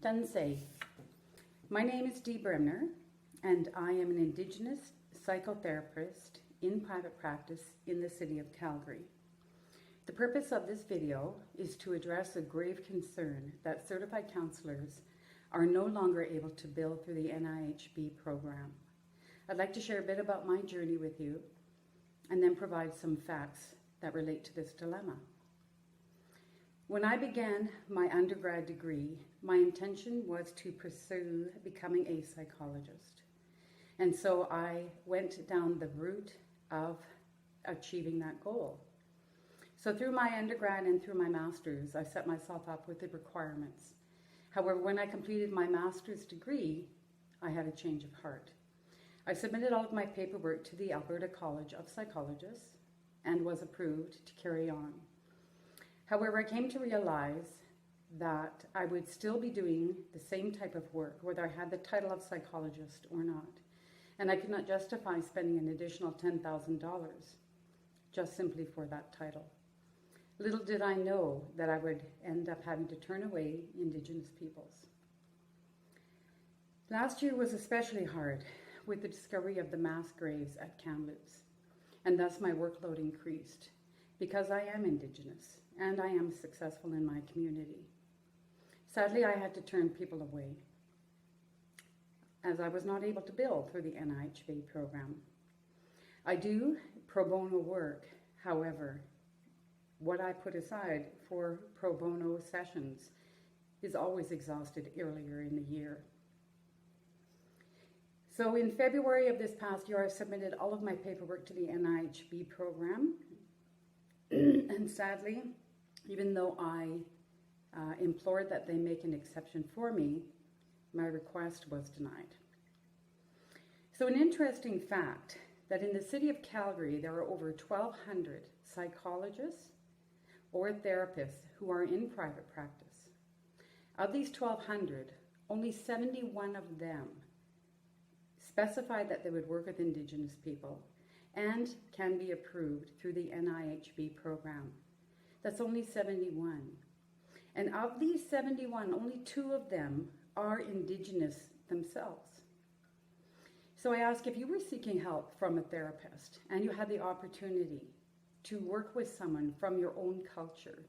Tansei. My name is Dee Bremner, and I am an Indigenous psychotherapist in private practice in the city of Calgary. The purpose of this video is to address a grave concern that certified counselors are no longer able to bill through the NIHB program. I'd like to share a bit about my journey with you and then provide some facts that relate to this dilemma. When I began my undergrad degree, my intention was to pursue becoming a psychologist. And so I went down the route of achieving that goal. So through my undergrad and through my master's, I set myself up with the requirements. However, when I completed my master's degree, I had a change of heart. I submitted all of my paperwork to the Alberta College of Psychologists and was approved to carry on. However, I came to realize that I would still be doing the same type of work, whether I had the title of psychologist or not. And I could not justify spending an additional $10,000 just simply for that title. Little did I know that I would end up having to turn away Indigenous peoples. Last year was especially hard with the discovery of the mass graves at Kamloops, and thus my workload increased because I am Indigenous and I am successful in my community. Sadly, I had to turn people away as I was not able to bill through the NIHB program. I do pro bono work, however, what I put aside for pro bono sessions is always exhausted earlier in the year. So in February of this past year, I submitted all of my paperwork to the NIHB program. And sadly, even though I implored that they make an exception for me, my request was denied. So an interesting fact that in the city of Calgary, there are over 1,200 psychologists or therapists who are in private practice. Of these 1,200, only 71 of them specified that they would work with Indigenous people and can be approved through the NIHB program. That's only 71. And of these 71, only 2 of them are Indigenous themselves. So I ask, if you were seeking help from a therapist and you had the opportunity to work with someone from your own culture,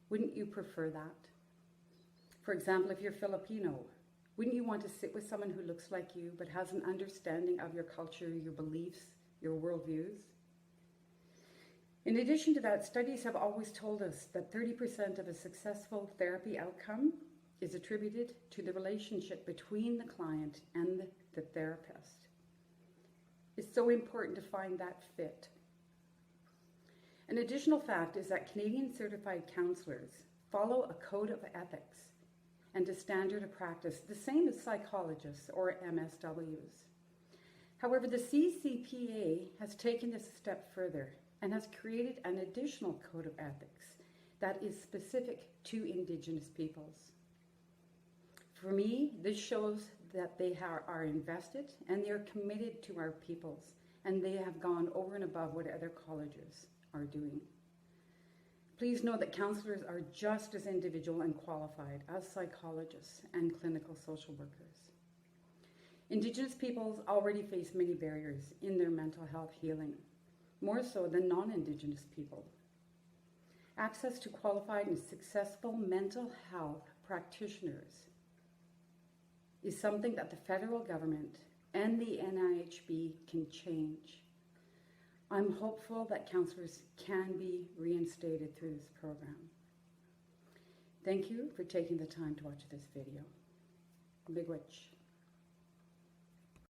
wouldn't you prefer that? For example, if you're Filipino, wouldn't you want to sit with someone who looks like you but has an understanding of your culture, your beliefs, your worldviews? In addition to that, studies have always told us that 30% of a successful therapy outcome is attributed to the relationship between the client and the therapist. It's so important to find that fit. An additional fact is that Canadian certified counselors follow a code of ethics and a standard of practice, the same as psychologists or MSWs. However, the CCPA has taken this a step further and has created an additional code of ethics that is specific to Indigenous peoples. For me, this shows that they are invested and they are committed to our peoples, and they have gone over and above what other colleges are doing. Please know that counselors are just as individual and qualified as psychologists and clinical social workers. Indigenous peoples already face many barriers in their mental health healing, more so than non-Indigenous people. Access to qualified and successful mental health practitioners is something that the federal government and the NIHB can change. I'm hopeful that counselors can be reinstated through this program. Thank you for taking the time to watch this video. Big witch.